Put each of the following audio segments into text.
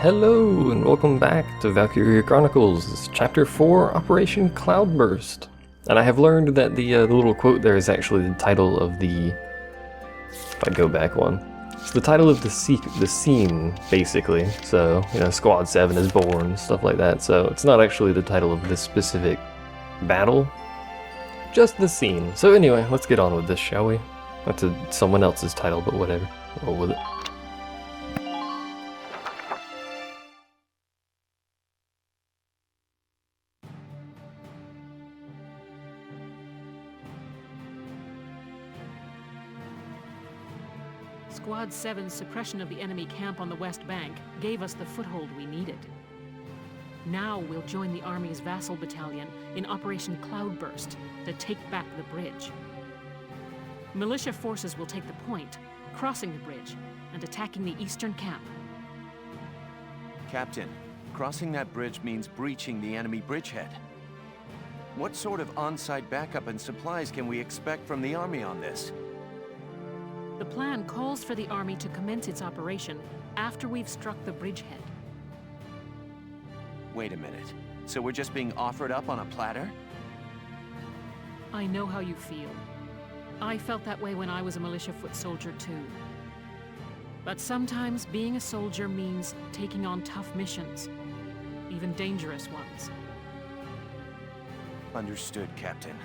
Hello and welcome back to Valkyria Chronicles, Chapter 4, Operation Cloudburst. And I have learned that the little quote there is actually the title of the... If I go back one. It's the title of the scene, basically. So, you know, Squad 7 is born, stuff like that. So it's not actually the title of this specific battle, just the scene. So anyway, let's get on with this, shall we? That's someone else's title, but whatever. Roll with it. Squad 7's suppression of the enemy camp on the west bank gave us the foothold we needed. Now we'll join the Army's vassal battalion in Operation Cloudburst to take back the bridge. Militia forces will take the point, crossing the bridge and attacking the eastern camp. Captain, crossing that bridge means breaching the enemy bridgehead. What sort of on-site backup and supplies can we expect from the Army on this? The plan calls for the Army to commence its operation after we've struck the bridgehead. Wait a minute. So we're just being offered up on a platter? I know how you feel. I felt that way when I was a militia foot soldier too. But sometimes being a soldier means taking on tough missions, even dangerous ones. Understood, Captain.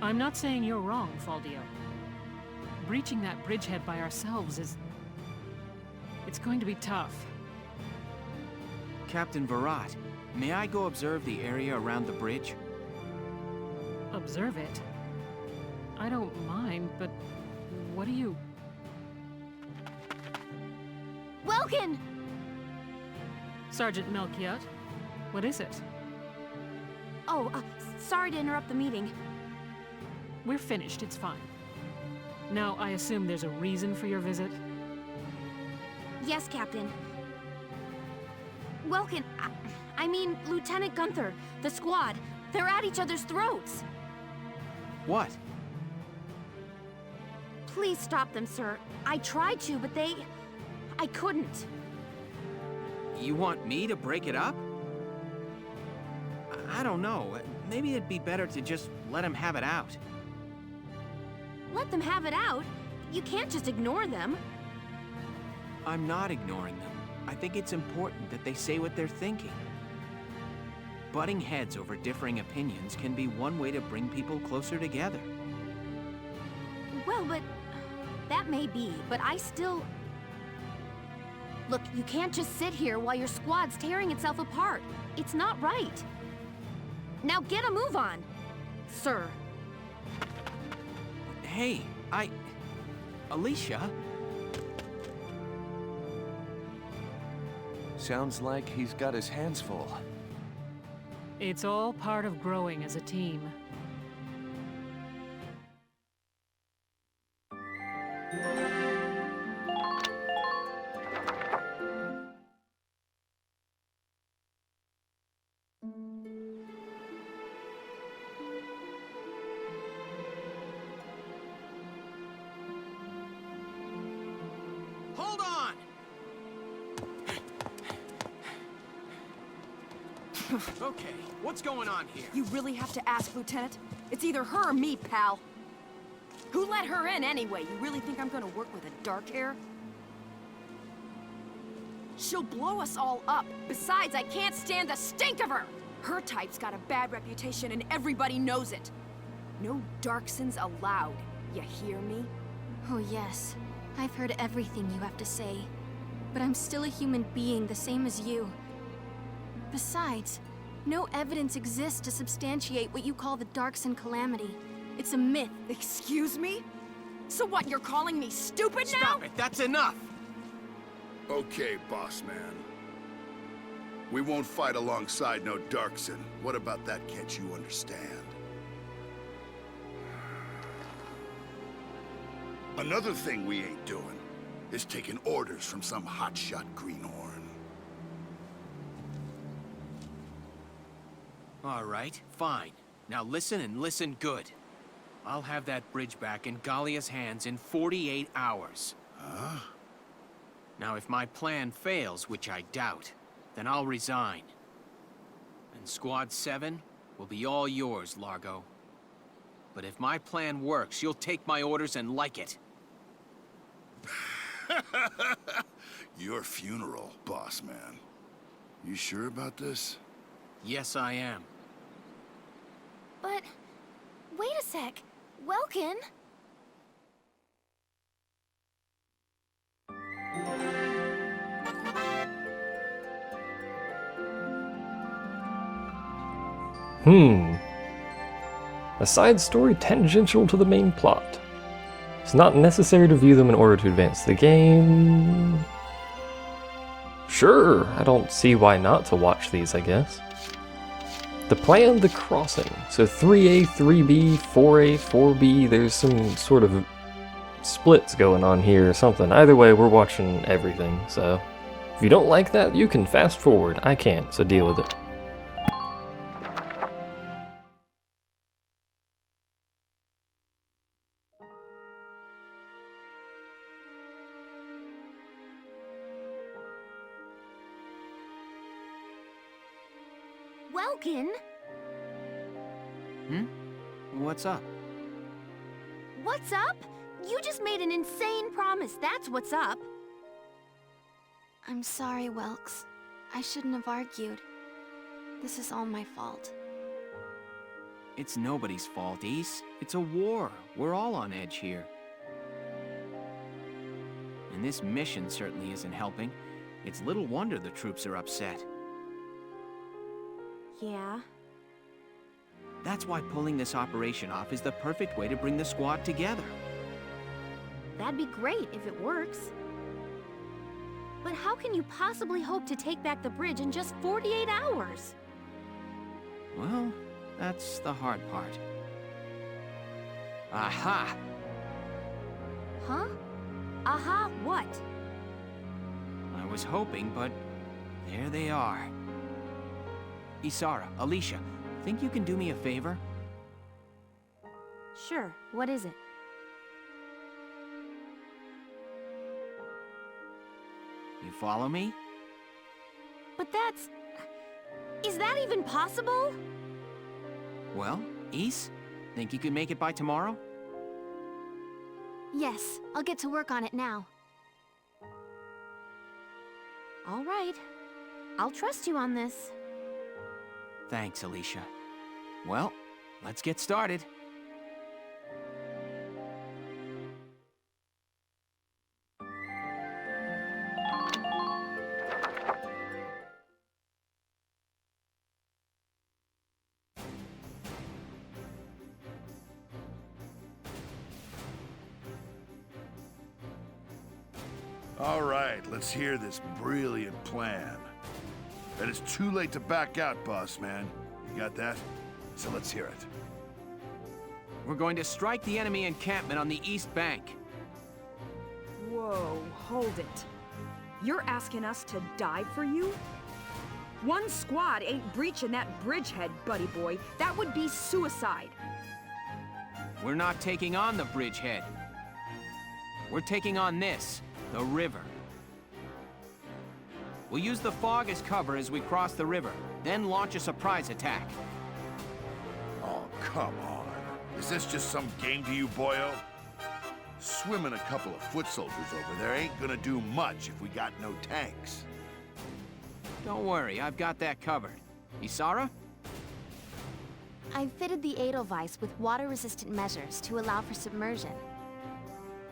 I'm not saying you're wrong, Faldio. Breaching that bridgehead by ourselves it's going to be tough. Captain Virat, may I go observe the area around the bridge? Observe it? I don't mind, but what do you... Welkin! Sergeant Melchiot, what is it? Oh, sorry to interrupt the meeting. We're finished, it's fine. Now, I assume there's a reason for your visit? Yes, Captain. Welkin, I mean, Lieutenant Gunther, the squad, they're at each other's throats. What? Please stop them, sir. I tried to, but I couldn't. You want me to break it up? I don't know. Maybe it'd be better to just let him have it out. Let them have it out? You can't just ignore them. I'm not ignoring them. I think it's important that they say what they're thinking. Butting heads over differing opinions can be one way to bring people closer together. Well, but... that may be, but I still... Look, you can't just sit here while your squad's tearing itself apart. It's not right. Now get a move on, sir. Hey, Alicia? Sounds like he's got his hands full. It's all part of growing as a team. Hold on! Okay, what's going on here? You really have to ask, Lieutenant? It's either her or me, pal. Who let her in anyway? You really think I'm gonna work with a dark hair? She'll blow us all up. Besides, I can't stand the stink of her! Her type's got a bad reputation and everybody knows it. No Darksons allowed. You hear me? Oh yes, I've heard everything you have to say. But I'm still a human being the same as you. Besides, no evidence exists to substantiate what you call the Darkson calamity. It's a myth. Excuse me? So what, you're calling me stupid now? Stop it, that's enough! Okay, boss man. We won't fight alongside no Darkson. What about that can't you understand? Another thing we ain't doing is taking orders from some hotshot greenhorn. All right, fine. Now listen and listen good. I'll have that bridge back in Gallia's hands in 48 hours. Huh? Now, if my plan fails, which I doubt, then I'll resign. And Squad 7 will be all yours, Largo. But if my plan works, you'll take my orders and like it. Your funeral, boss man. You sure about this? Yes, I am. But... wait a sec. Welkin? A side story tangential to the main plot. It's not necessary to view them in order to advance the game. Sure, I don't see why not to watch these, I guess. The plan, the crossing. So 3A, 3B, 4A, 4B, there's some sort of splits going on here or something. Either way, we're watching everything, so if you don't like that, you can fast forward. I can't, so deal with it. Welkin? What's up? What's up? You just made an insane promise, that's what's up. I'm sorry, Welks. I shouldn't have argued. This is all my fault. It's nobody's fault, East. It's a war. We're all on edge here. And this mission certainly isn't helping. It's little wonder the troops are upset. Yeah? That's why pulling this operation off is the perfect way to bring the squad together. That'd be great if it works. But how can you possibly hope to take back the bridge in just 48 hours? Well, that's the hard part. Aha! Huh? Aha, what? I was hoping, but there they are. Isara, Alicia, think you can do me a favor? Sure, what is it? You follow me? But that's... is that even possible? Well, Is, think you can make it by tomorrow? Yes, I'll get to work on it now. All right. I'll trust you on this. Thanks, Alicia. Well, let's get started. All right, let's hear this brilliant plan. And it's too late to back out, boss man. You got that? So let's hear it. We're going to strike the enemy encampment on the east bank. Whoa, hold it. You're asking us to die for you? One squad ain't breaching that bridgehead, buddy boy. That would be suicide. We're not taking on the bridgehead. We're taking on this, the river. We'll use the fog as cover as we cross the river, then launch a surprise attack. Oh, come on. Is this just some game to you, boyo? Swimming a couple of foot soldiers over there ain't gonna do much if we got no tanks. Don't worry, I've got that covered. Isara? I've fitted the Edelweiss with water-resistant measures to allow for submersion.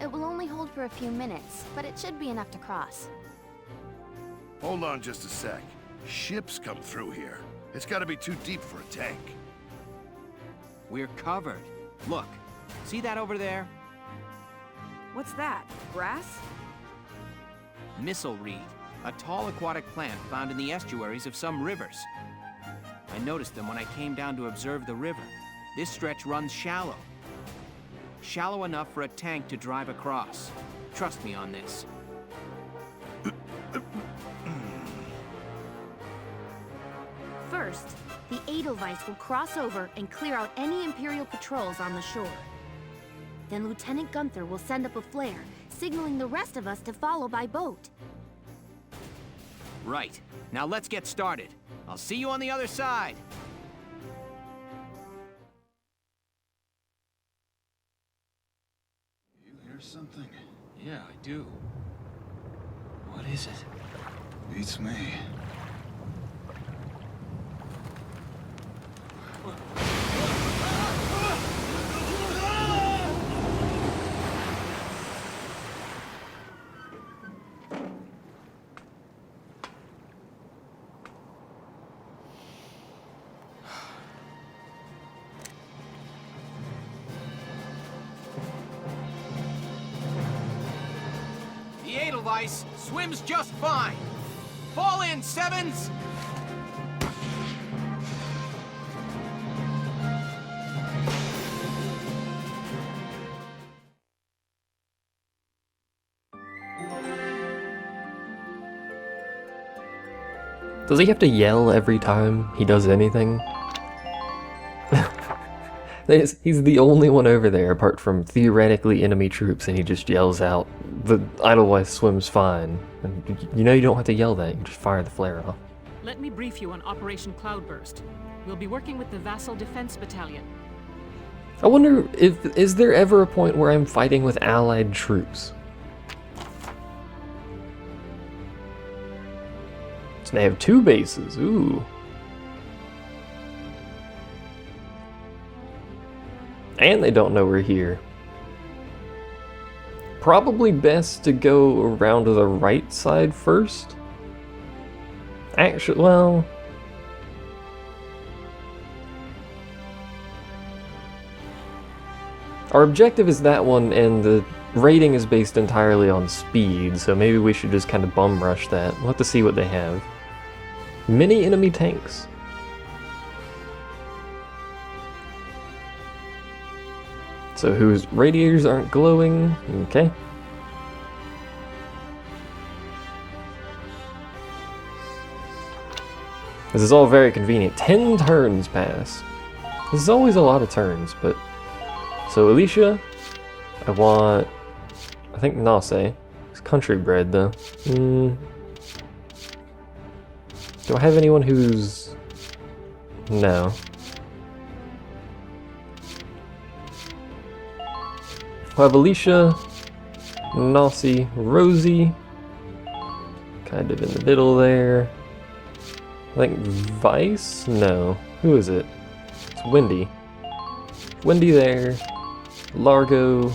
It will only hold for a few minutes, but it should be enough to cross. Hold on just a sec. Ships come through here. It's gotta be too deep for a tank. We're covered. Look, see that over there? What's that? Grass? Missile reed, a tall aquatic plant found in the estuaries of some rivers. I noticed them when I came down to observe the river. This stretch runs shallow. Shallow enough for a tank to drive across. Trust me on this. First, the Edelweiss will cross over and clear out any Imperial patrols on the shore. Then Lieutenant Gunther will send up a flare, signaling the rest of us to follow by boat. Right. Now let's get started. I'll see you on the other side. You hear something? Yeah, I do. What is it? Beats me. The Edelweiss swims just fine. Fall in, Sevens! Does he have to yell every time he does anything? He's the only one over there, apart from theoretically enemy troops, and he just yells out, "The Edelweiss swims fine." And you know you don't have to yell that, you can just fire the flare off. Let me brief you on Operation Cloudburst. We'll be working with the Vassal Defense Battalion. I wonder is there ever a point where I'm fighting with allied troops? So they have 2 bases, ooh. And they don't know we're here. Probably best to go around to the right side first. Actually, well... Our objective is that one, and the rating is based entirely on speed, so maybe we should just kind of bum rush that. We'll have to see what they have. Many enemy tanks. So whose radiators aren't glowing, okay. This is all very convenient. 10 turns pass. This is always a lot of turns, but... So Alicia, I want... I think Nase. It's country bred though. Do I have anyone who's... No. We'll have Alicia, Nasi, Rosie, kind of in the middle there. I think Vice? No. Who is it? It's Wendy. Wendy there. Largo.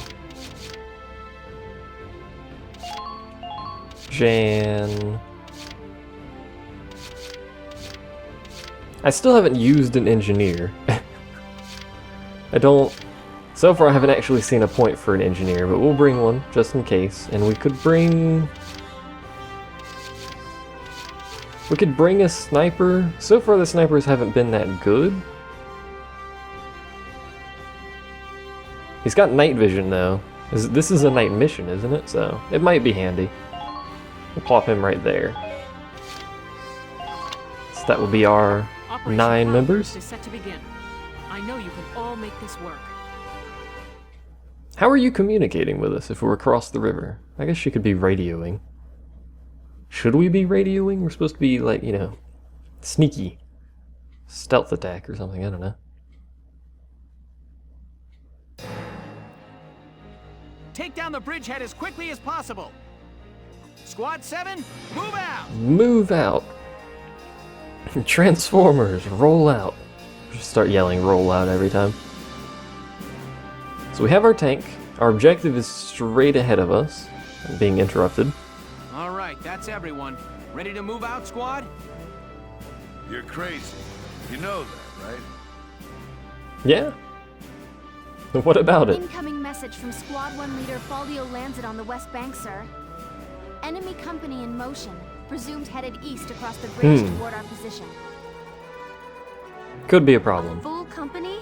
Jan. I still haven't used an engineer. I don't... So far I haven't actually seen a point for an engineer, but we'll bring one, just in case. And we could bring... We could bring a sniper. So far the snipers haven't been that good. He's got night vision though. This is a night mission, isn't it? So it might be handy. We'll plop him right there. So that will be our Operation 9 Cloudburst members. is set to begin. I know you can all make this work. How are you communicating with us if we're across the river? I guess she could be radioing. Should we be radioing? We're supposed to be, like, you know, sneaky. Stealth attack or something, I don't know. Take down the bridgehead as quickly as possible. Squad 7, move out! Move out. Transformers, roll out. Just start yelling roll out every time. So we have our tank. Our objective is straight ahead of us. I'm being interrupted. All right, that's everyone. Ready to move out, squad? You're crazy. You know that, right? Yeah. What about it? Incoming message from Squad 1 leader Faldio Landed on the West Bank, sir. Enemy company in motion, presumed headed east across the bridge toward our position. Could be a problem. Full company?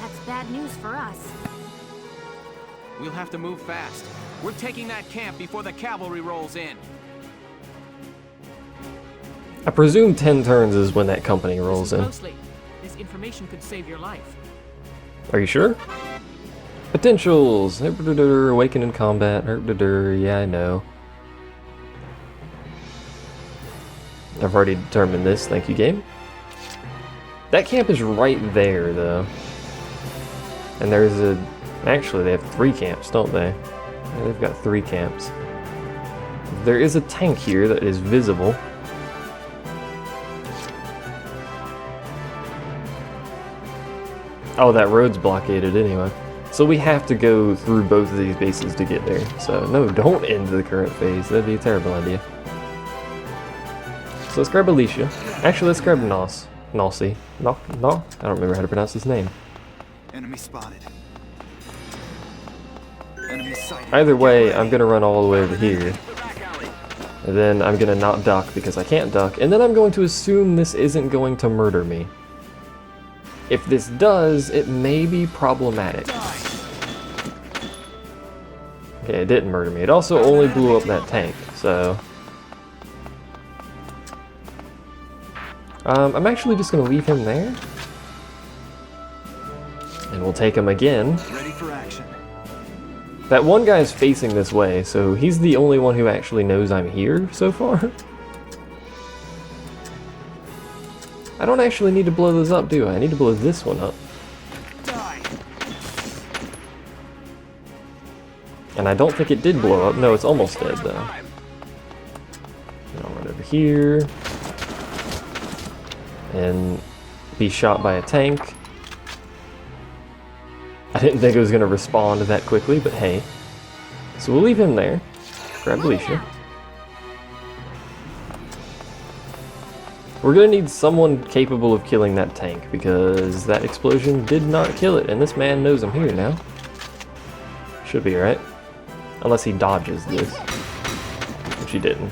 That's bad news for us. We'll have to move fast. We're taking that camp before the cavalry rolls in. I presume 10 turns is when that company rolls Listen in. closely. This information could save your life. Are you sure? Potentials! Awaken in combat. Yeah, I know. I've already determined this, thank you game. That camp is right there though. And there's a... Actually they have 3 camps, don't they? Yeah, they've got 3 camps. There is a tank here that is visible. Oh, that road's blockaded anyway. So we have to go through both of these bases to get there. So no, don't end the current phase. That'd be a terrible idea. So let's grab Alicia. Actually, let's grab Nos. Nossi. No? I don't remember how to pronounce his name. Enemy spotted. Enemy sighted. Either way, I'm gonna run all the way over here. And then I'm gonna not duck because I can't duck. And then I'm going to assume this isn't going to murder me. If this does, it may be problematic. Okay, it didn't murder me. It also only blew up that tank, so... I'm actually just gonna leave him there. And we'll take him again. Ready for action. That one guy is facing this way, so he's the only one who actually knows I'm here so far. I don't actually need to blow those up, do I? I need to blow this one up. Die. And I don't think it did blow up. No, it's almost dead, though. And I'll run over here. And be shot by a tank. I didn't think it was going to respond that quickly, but hey. So we'll leave him there. Grab Alicia. We're going to need someone capable of killing that tank, because that explosion did not kill it, and this man knows I'm here now. Should be right. Unless he dodges this. Which he didn't.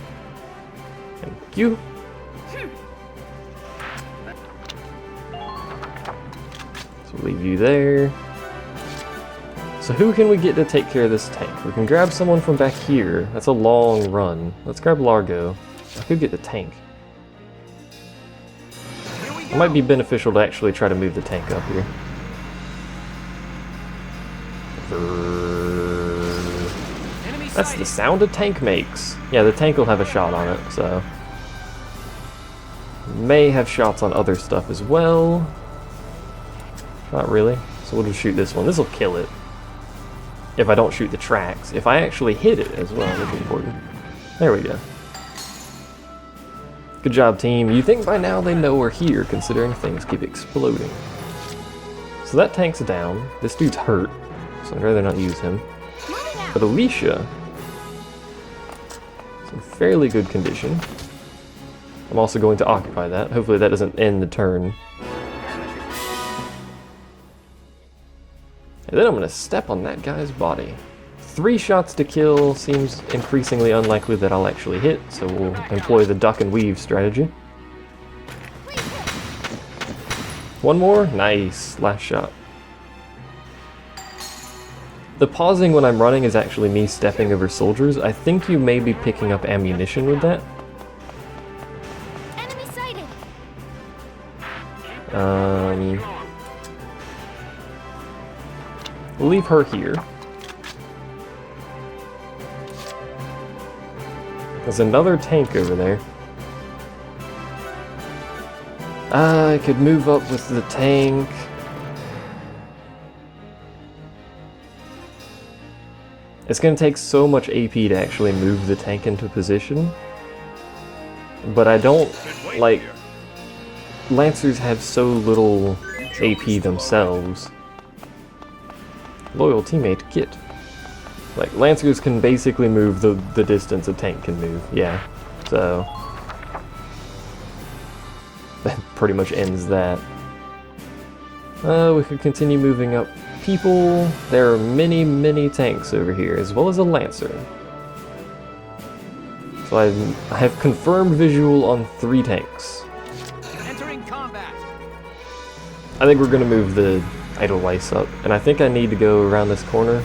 Thank you. So leave you there. So who can we get to take care of this tank? We can grab someone from back here. That's a long run. Let's grab Largo. I could get the tank. It might be beneficial to actually try to move the tank up here. That's the sound a tank makes. Yeah, the tank will have a shot on it, so... May have shots on other stuff as well. Not really. So we'll just shoot this one. This will kill it. If I don't shoot the tracks. If I actually hit it as well, that's important. There we go. Good job, team. You think by now they know we're here, considering things keep exploding. So that tank's down. This dude's hurt, so I'd rather not use him. But Alicia is in fairly good condition. I'm also going to occupy that. Hopefully that doesn't end the turn. And then I'm going to step on that guy's body. 3 shots to kill seems increasingly unlikely that I'll actually hit, so we'll employ the duck and weave strategy. 1 more? Nice. Last shot. The pausing when I'm running is actually me stepping over soldiers. I think you may be picking up ammunition with that. Enemy sighted. We'll leave her here. There's another tank over there. I could move up with the tank. It's going to take so much AP to actually move the tank into position. But I don't, like... Lancers have so little AP themselves. Loyal teammate, get. Like, Lancers can basically move the distance a tank can move, yeah. So... that pretty much ends that. We could continue moving up people. There are many, many tanks over here, as well as a Lancer. So I have confirmed visual on 3 tanks. Entering combat. I think we're going to move the Edelweiss up, and I think I need to go around this corner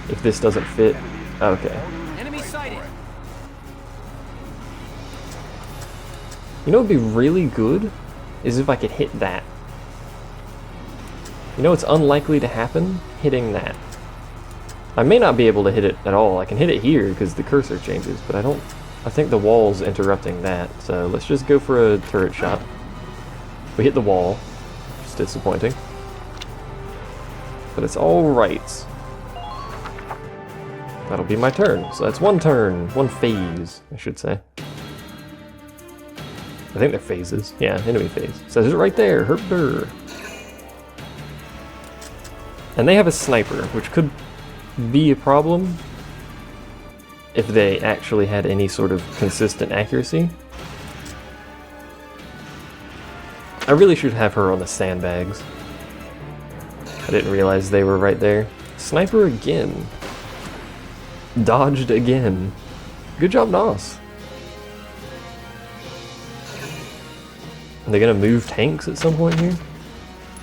if this doesn't fit. Okay. Enemy sighted. You know what would be really good? Is if I could hit that. You know it's unlikely to happen? Hitting that. I may not be able to hit it at all. I can hit it here because the cursor changes, but I don't I think the wall's interrupting that, so let's just go for a turret shot. We hit the wall, which is disappointing. But it's alright. That'll be my turn. So that's one turn, one phase, I should say. I think they're phases. Yeah, enemy phase. Says it right there, Herber. And they have a sniper, which could be a problem if they actually had any sort of consistent accuracy. I really should have her on the sandbags. I didn't realize they were right there. Sniper again. Dodged again. Good job, Nos. Are they gonna move tanks at some point here?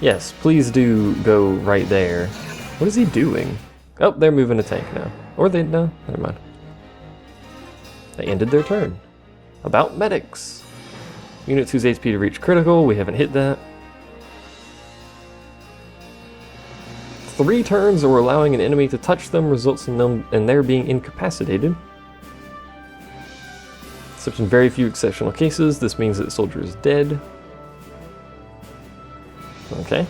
Yes, please do go right there. What is he doing? Oh, they're moving a tank now. Or they, no, never mind. They ended their turn. About medics. Units whose HP to reach critical, we haven't hit that. 3 turns or allowing an enemy to touch them results in them and their being incapacitated. Except in very few exceptional cases, this means that the soldier is dead. Okay.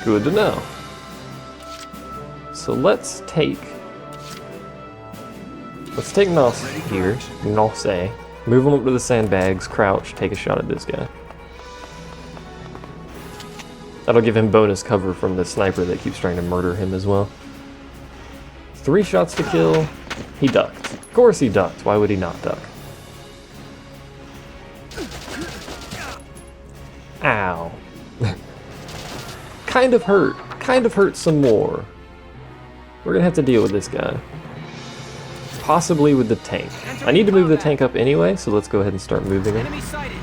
Good to know. So let's take Nos here, Nos, move him up to the sandbags, crouch, take a shot at this guy. That'll give him bonus cover from the sniper that keeps trying to murder him as well. 3 shots to kill. He ducked. Of course he ducked. Why would he not duck? Ow. Kind of hurt. Kind of hurt some more. We're gonna have to deal with this guy. Possibly with the tank. I need to move the tank up anyway, so let's go ahead and start moving him. Enemy sighted.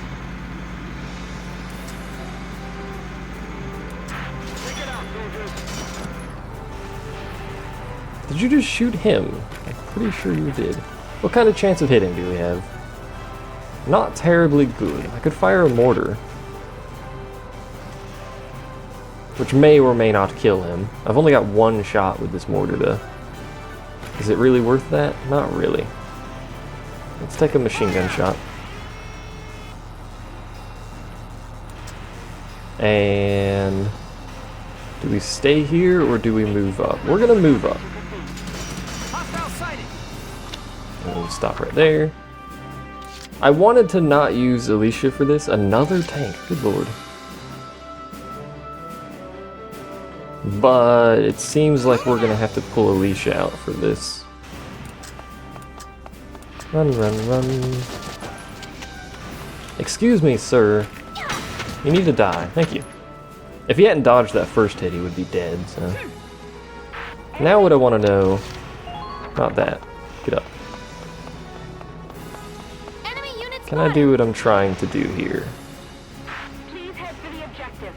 Did you just shoot him? I'm pretty sure you did. What kind of chance of hitting do we have? Not terribly good. I could fire a mortar, which may or may not kill him. I've only got 1 shot with this mortar though. Is it really worth that? Not really. Let's take a machine gun shot. And do we stay here or do we move up? We're gonna move up. And we'll stop right there. I wanted to not use Alicia for this. Another tank, good lord. But it seems like we're gonna have to pull Alicia out for this. Run, run, run. Excuse me, sir. You need to die. Thank you. If he hadn't dodged that first hit, he would be dead, so. Now what I want to know... Not that. Get up. Can I do what I'm trying to do here? Please head for the objective.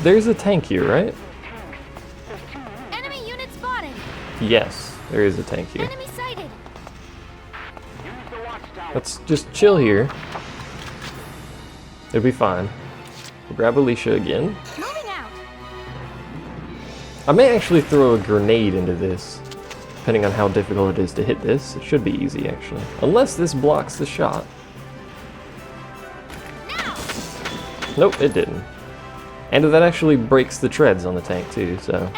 There's a tank here, right? Enemy unit spotted. Yes, there is a tank here. Enemy sighted. Let's just chill here. It'll be fine. We'll grab Alicia again. Moving out. I may actually throw a grenade into this. Depending on how difficult it is to hit this, it should be easy actually. Unless this blocks the shot. Nope, it didn't. And that actually breaks the treads on the tank too, so.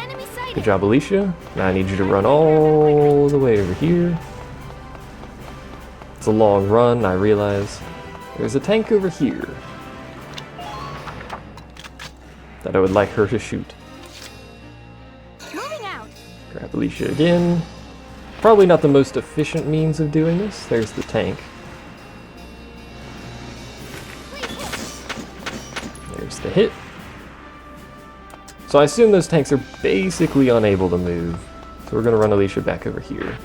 Good job, Alicia. Now I need you to run all the way over here. It's a long run, I realize. There's a tank over here that I would like her to shoot. Moving out. Grab Alicia again. Probably not the most efficient means of doing this. There's the tank. There's the hit. So I assume those tanks are basically unable to move. So we're going to run Alicia back over here.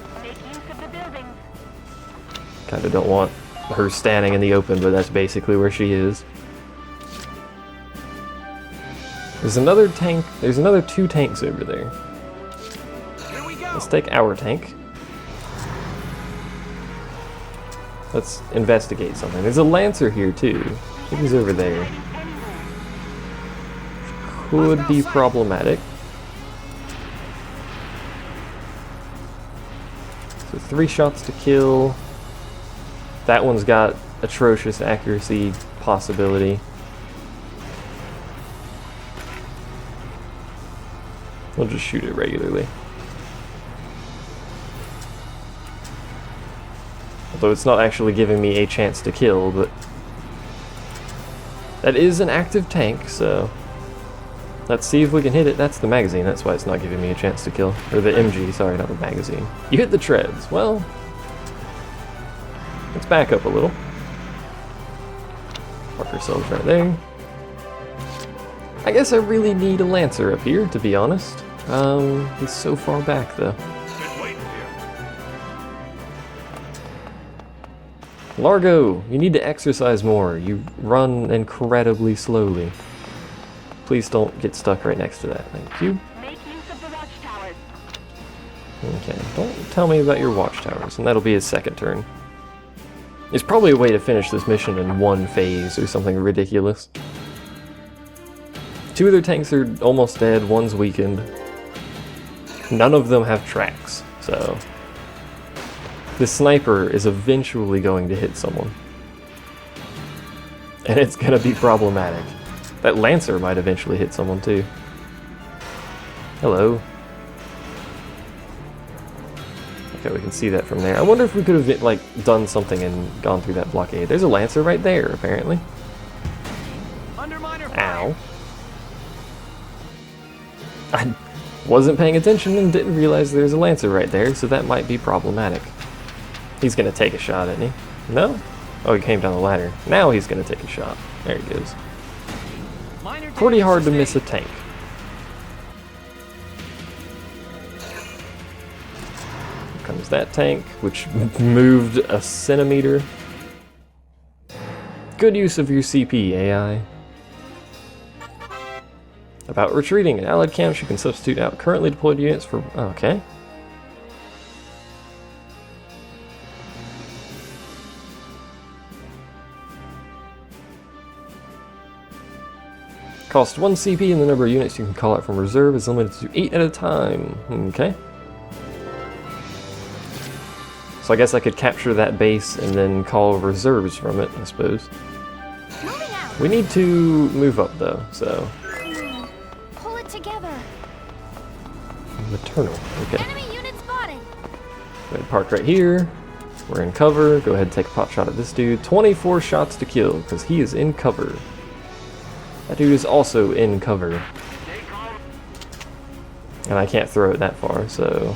Kind of don't want her standing in the open, but that's basically where she is. There's another tank. There's another 2 tanks over there. Let's take our tank. Let's investigate something. There's a Lancer here too. I think he's over there. could be problematic. So 3 shots to kill. That one's got atrocious accuracy possibility. We'll just shoot it regularly. Although it's not actually giving me a chance to kill, but that is an active tank, so let's see if we can hit it. That's the magazine, that's why it's not giving me a chance to kill. Or the MG, sorry, not the magazine. You hit the treads. Well, let's back up a little. Park ourselves right there. I guess I really need a Lancer up here, to be honest. He's so far back, though. Largo, you need to exercise more. You run incredibly slowly. Please don't get stuck right next to that. Thank you. Make use of the watchtowers. Okay, don't tell me about your watchtowers, and that'll be his second turn. There's probably a way to finish this mission in one phase or something ridiculous. 2 of their tanks are almost dead, one's weakened. None of them have tracks, so the sniper is eventually going to hit someone. And it's gonna be problematic. That Lancer might eventually hit someone too. Hello. Okay, we can see that from there. I wonder if we could have like done something and gone through that blockade. There's a Lancer right there, apparently. Ow. I wasn't paying attention and didn't realize there's a Lancer right there, so that might be problematic. He's gonna take a shot, isn't he? No? Oh, he came down the ladder. Now he's gonna take a shot. There he goes. Pretty hard to miss a tank. Here comes that tank, which moved a centimeter. Good use of your CP, AI. About retreating. In allied camps, you can substitute out currently deployed units for... Okay. Cost 1 CP, and the number of units you can call out from reserve is limited to 8 at a time. Okay. So I guess I could capture that base and then call reserves from it, I suppose. We need to move up though, so... Pull it together. Maternal, okay. Enemy unit spotted. Go ahead, park right here. We're in cover. Go ahead and take a pot shot at this dude. 24 shots to kill, because he is in cover. That dude is also in cover. And I can't throw it that far, so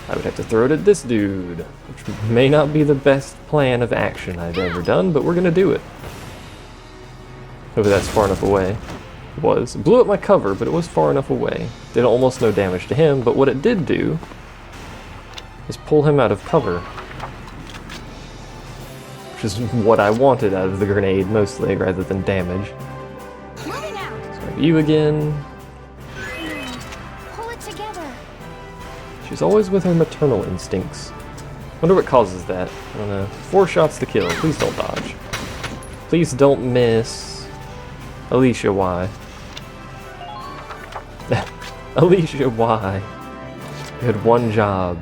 I would have to throw it at this dude, which may not be the best plan of action I've ever done, but we're gonna do it. Hopefully that's far enough away. It was. It blew up my cover, but it was far enough away. Did almost no damage to him, but what it did do is pull him out of cover. Which is what I wanted out of the grenade, mostly, rather than damage. You again. Pull it together. She's always with her maternal instincts. Wonder what causes that. I don't know. 4 shots to kill. Please don't dodge. Please don't miss. Alicia, why? Alicia, why? You had 1 job.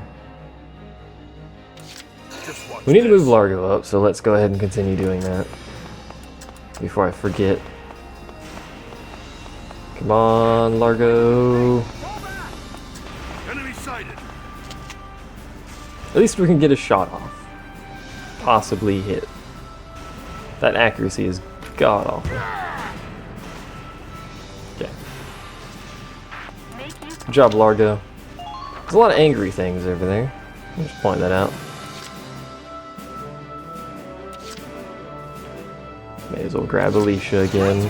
We need to move Largo up, so let's go ahead and continue doing that. Before I forget. Come on, Largo. Enemy sighted. At least we can get a shot off. Possibly hit. That accuracy is god-awful. Okay. Good job, Largo. There's a lot of angry things over there. I'll just point that out. May as well grab Alicia again.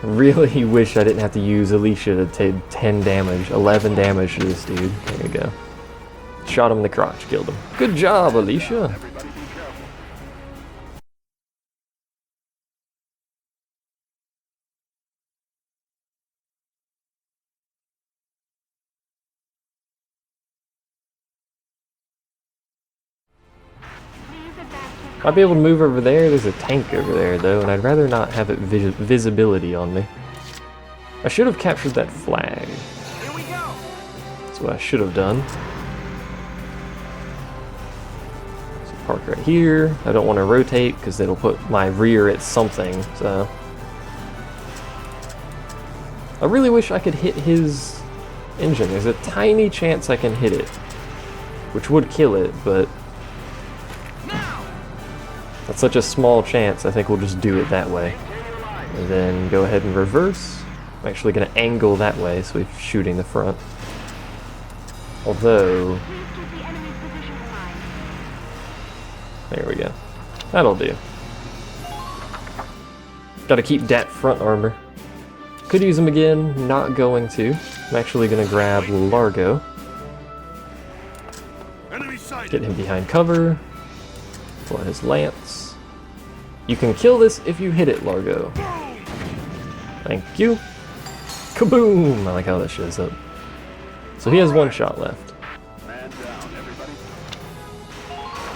Really wish I didn't have to use Alicia to take 10 damage, 11 damage to this dude. There you go. Shot him in the crotch, killed him. Good job, Alicia. Might be able to move over there. There's a tank over there, though, and I'd rather not have it visibility on me. I should have captured that flag. Here we go. That's what I should have done. So park right here. I don't want to rotate because it'll put my rear at something, so. I really wish I could hit his engine. There's a tiny chance I can hit it, which would kill it, but that's such a small chance, I think we'll just do it that way. And then go ahead and reverse. I'm actually going to angle that way so we're shooting the front. Although... there we go. That'll do. Gotta keep that front armor. Could use him again, not going to. I'm actually going to grab Largo. Get him behind cover. Pull out his lance. You can kill this if you hit it, Largo. Thank you. Kaboom! I like how that shows up. So he has one shot left. Man down, everybody.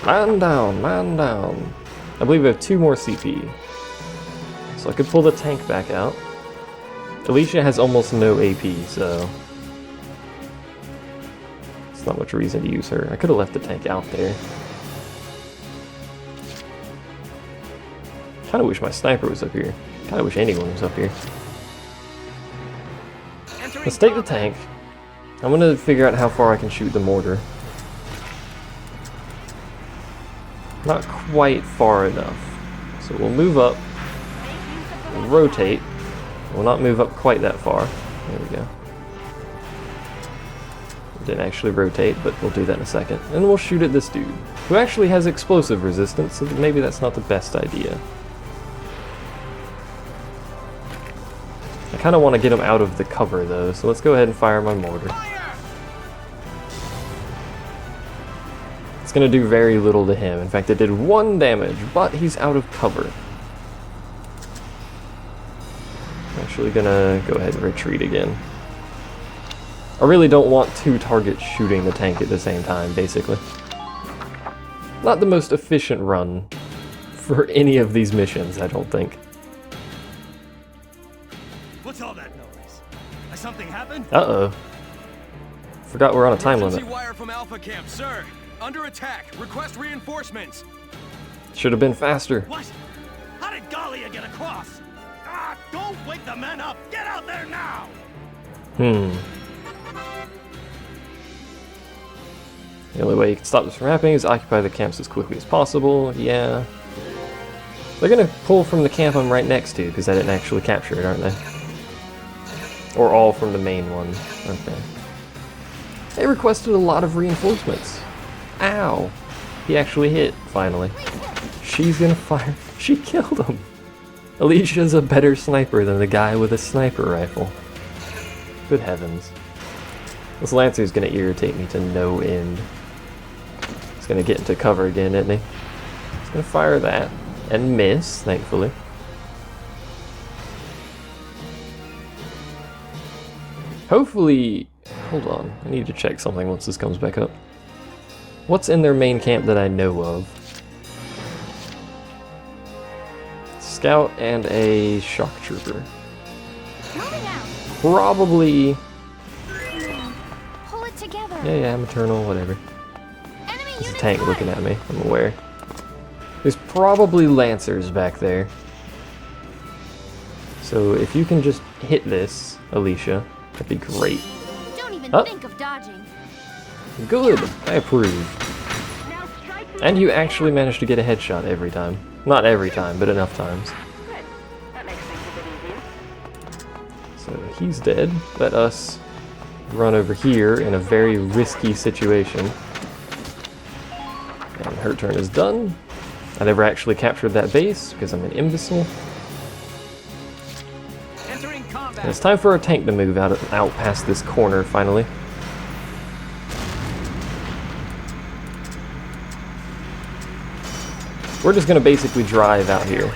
Man down, man down. I believe we have 2 more CP. So I could pull the tank back out. Alicia has almost no AP, so it's not much reason to use her. I could have left the tank out there. Kinda wish my sniper was up here. Kinda wish anyone was up here. Let's take the tank. I'm gonna figure out how far I can shoot the mortar. Not quite far enough. So we'll move up. We'll rotate. We'll not move up quite that far. There we go. Didn't actually rotate, but we'll do that in a second. And we'll shoot at this dude, who actually has explosive resistance, so maybe that's not the best idea. I kind of want to get him out of the cover though, so let's go ahead and fire my mortar. It's going to do very little to him. In fact, it did 1 damage, but he's out of cover. I'm actually going to go ahead and retreat again. I really don't want 2 targets shooting the tank at the same time, basically. Not the most efficient run for any of these missions, I don't think. What's all that noise? Has something happened? Uh-oh. Forgot we're on a time limit. Emergency wire from Alpha Camp, sir. Under attack. Request reinforcements. Should have been faster. What? How did Gallia get across? Ah, don't wake the men up! Get out there now! The only way you can stop this from happening is occupy the camps as quickly as possible. Yeah. They're gonna pull from the camp I'm right next to, because I didn't actually capture it, aren't they? Or all from the main one, aren't they? They requested a lot of reinforcements. Ow! He actually hit, finally. She's gonna fire. She killed him! Alicia's a better sniper than the guy with a sniper rifle. Good heavens. This Lancer's gonna irritate me to no end. He's gonna get into cover again, isn't he? He's gonna fire that. And miss, thankfully. Hopefully... hold on, I need to check something once this comes back up. What's in their main camp that I know of? Scout and a shock trooper. Probably... Pull it together. yeah, maternal, whatever. There's a tank looking at me, I'm aware. There's probably Lancers back there. So if you can just hit this, Alicia, that'd be great. Don't even think of dodging. Good, I approve. And you actually managed to get a headshot every time. Not every time, but enough times. So he's dead. Let us run over here in a very risky situation. And her turn is done. I never actually captured that base because I'm an imbecile. And it's time for our tank to move out past this corner finally. We're just gonna basically drive out here.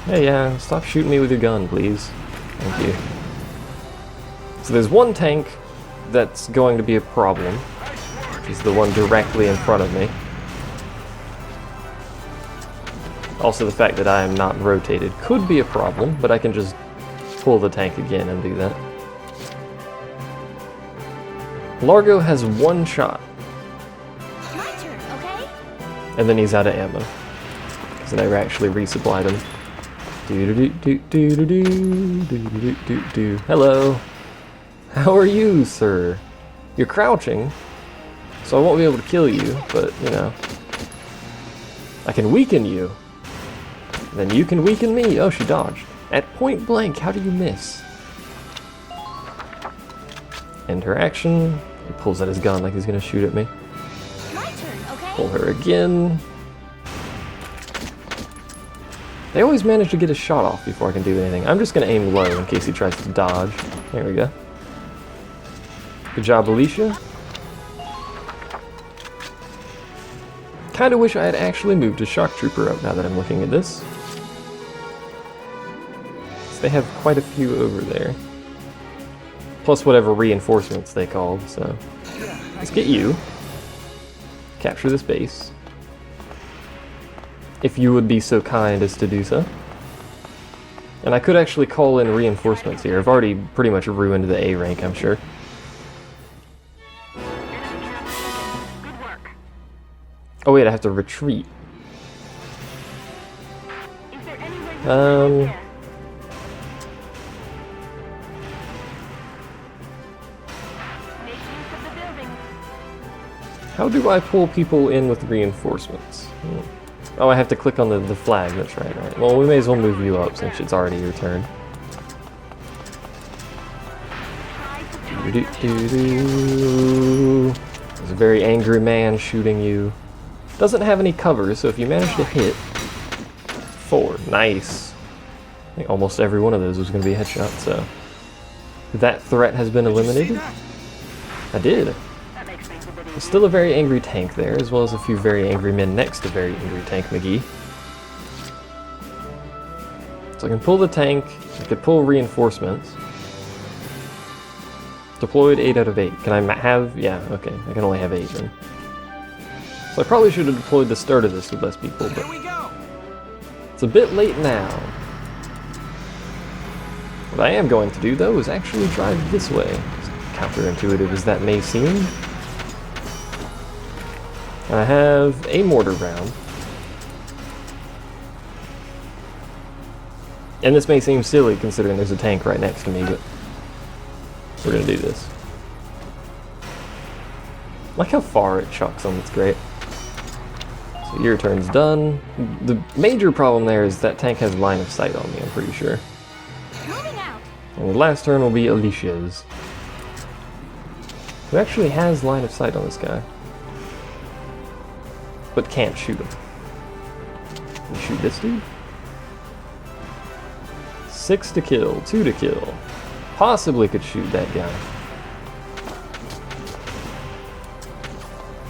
Hey, yeah, stop shooting me with your gun, please. Thank you. So there's one tank that's going to be a problem, which is the one directly in front of me. Also, the fact that I am not rotated could be a problem, but I can just pull the tank again and do that. Largo has one shot. My turn, okay? And then he's out of ammo. Because I never actually resupplied him. Do-do-do-do-do-do-do-do-do-do. Hello. How are you, sir? You're crouching, so I won't be able to kill you, but, you know. I can weaken you. Then you can weaken me. Oh, she dodged. At point blank, how do you miss? End her action. He pulls out his gun like he's gonna shoot at me. My turn, okay? Pull her again. They always manage to get a shot off before I can do anything. I'm just gonna aim low in case he tries to dodge. There we go. Good job, Alicia. Kinda wish I had actually moved a shock trooper up now that I'm looking at this. So they have quite a few over there. Plus whatever reinforcements they called, so. Let's get you. Capture this base. If you would be so kind as to do so. And I could actually call in reinforcements here. I've already pretty much ruined the A rank, I'm sure. Good work. Oh wait, I have to retreat. Is there any way you can make use of the building? How do I pull people in with reinforcements? Oh, I have to click on the flag, that's right. Well, we may as well move you up since it's already your turn. There's a very angry man shooting you. Doesn't have any cover, so if you manage to hit... 4. Nice. I think almost every one of those was going to be a headshot, so... That threat has been eliminated? I did. There's still a very angry tank there, as well as a few very angry men next to very angry tank McGee. So I can pull the tank, I could pull reinforcements. Deployed 8 out of 8. Can I have... yeah, okay, I can only have 8 then. So I probably should have deployed the start of this with less people, but... It's a bit late now. What I am going to do, though, is actually drive this way. As counterintuitive as that may seem. And I have a mortar round. And this may seem silly considering there's a tank right next to me, but we're gonna do this. Like how far it chucks them, it's great. So your turn's done. The major problem there is that tank has line of sight on me, I'm pretty sure. Moving out. And the last turn will be Alicia's. Who actually has line of sight on this guy. But can't shoot him. Can you shoot this dude? 6 to kill, 2 to kill. Possibly could shoot that guy.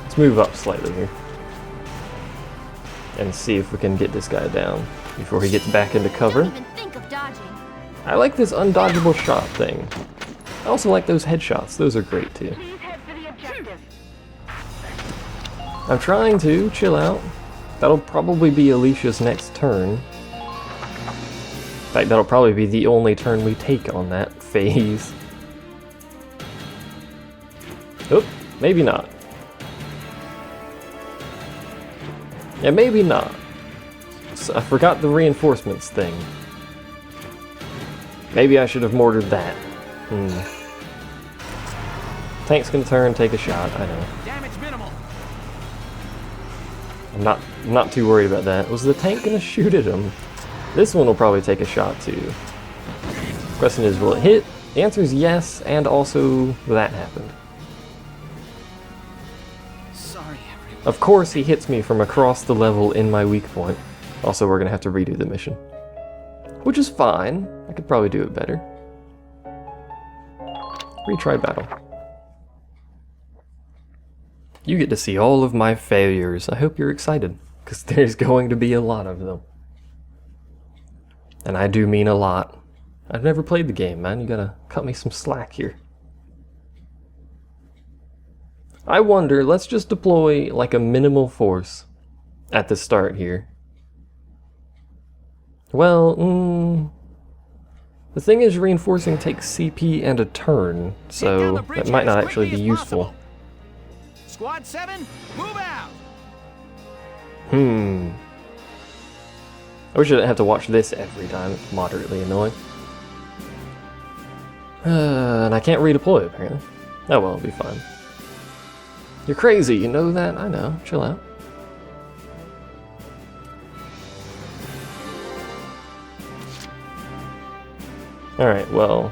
Let's move up slightly here. And see if we can get this guy down before he gets back into cover. Don't even think of dodging. I like this undodgeable shot thing. I also like those headshots, those are great too. Please head for the objective. I'm trying to, chill out. That'll probably be Alicia's next turn. In fact, that'll probably be the only turn we take on that phase. Oop, maybe not. Yeah, maybe not. So I forgot the reinforcements thing. Maybe I should have mortared that. Tank's gonna turn, take a shot, I know. Damage minimal. I'm not too worried about that. Was the tank gonna shoot at him? This one will probably take a shot too. Question is, will it hit? The answer is yes, and also that happened. Sorry, everyone. Of course he hits me from across the level in my weak point. Also, we're gonna have to redo the mission. Which is fine. I could probably do it better. Retry battle. You get to see all of my failures. I hope you're excited, because there's going to be a lot of them. And I do mean a lot. I've never played the game, man. You gotta cut me some slack here. I wonder, let's just deploy like a minimal force at the start here. Well, The thing is, reinforcing takes CP and a turn, so that might not actually be useful. Squad 7, move out! I wish I didn't have to watch this every time. It's moderately annoying. And I can't redeploy, apparently. Oh well, it'll be fine. You're crazy, you know that? I know. Chill out. Alright, well...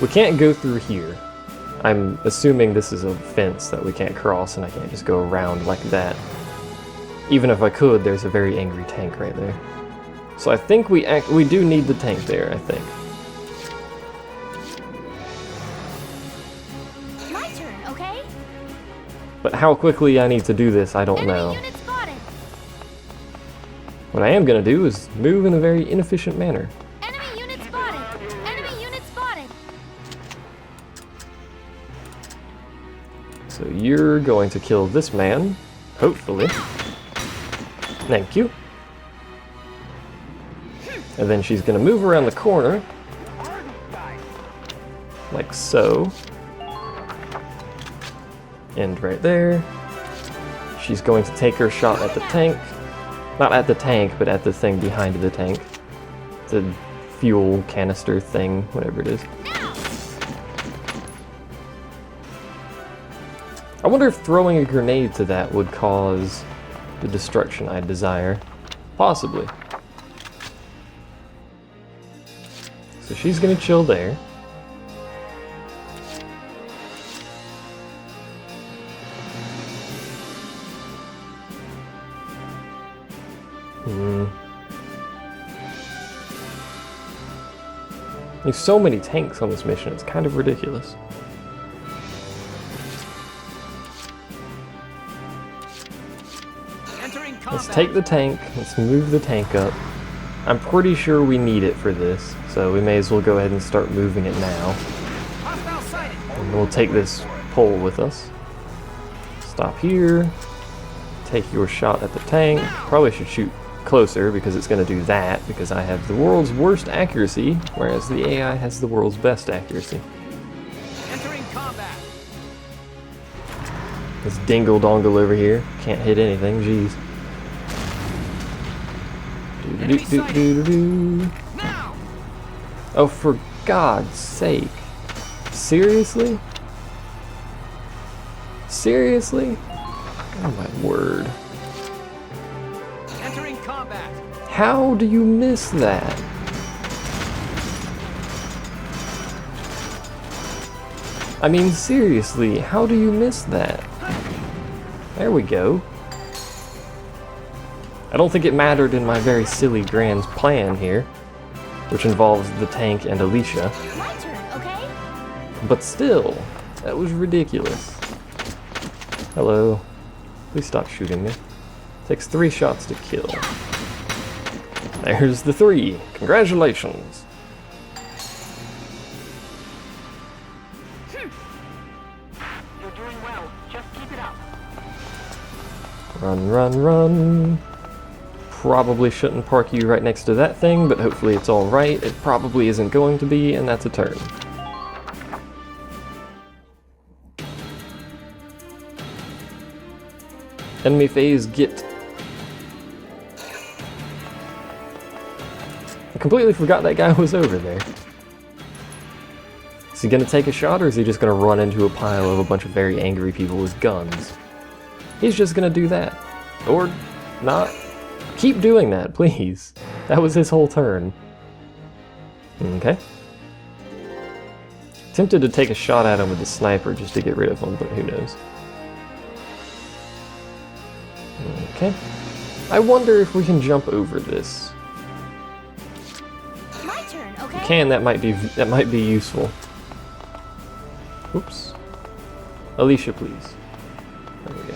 we can't go through here. I'm assuming this is a fence that we can't cross and I can't just go around like that. Even if I could, there's a very angry tank right there. So I think we do need the tank there, I think. My turn, okay? But how quickly I need to do this, I don't know. What I am going to do is move in a very inefficient manner. Enemy unit spotted! Enemy unit spotted! So you're going to kill this man, hopefully. Thank you. And then she's going to move around the corner, like so. End right there. She's going to take her shot at the tank. Not at the tank, but at the thing behind the tank. The fuel canister thing, whatever it is. I wonder if throwing a grenade to that would cause the destruction I desire. Possibly. So she's gonna chill there. There's so many tanks on this mission, it's kind of ridiculous. Let's take the tank, let's move the tank up. I'm pretty sure we need it for this, so we may as well go ahead and start moving it now. And we'll take this pole with us. Stop here. Take your shot at the tank. Probably should shoot closer because it's going to do that, because I have the world's worst accuracy, whereas the AI has the world's best accuracy. Entering combat. This dingle-dongle over here can't hit anything, jeez. Oh, for God's sake. Seriously? Seriously? Oh my word. Entering combat. How do you miss that? I mean, seriously, how do you miss that? There we go. I don't think it mattered in my very silly grand plan here, which involves the tank and Alicia. My turn, okay? But still, that was ridiculous. Hello. Please stop shooting me. Takes 3 shots to kill. There's the 3. Congratulations. You're doing well. Just keep it up. Run, run, run. Probably shouldn't park you right next to that thing, but hopefully it's alright. It probably isn't going to be, and that's a turn. Enemy phase, get. I completely forgot that guy was over there. Is he gonna take a shot, or is he just gonna run into a pile of a bunch of very angry people with guns? He's just gonna do that. Or not. Keep doing that, please. That was his whole turn. Okay. Tempted to take a shot at him with the sniper just to get rid of him, but who knows. Okay. I wonder if we can jump over this. My turn, okay? If we can, that might be useful. Oops. Alicia, please. There we go.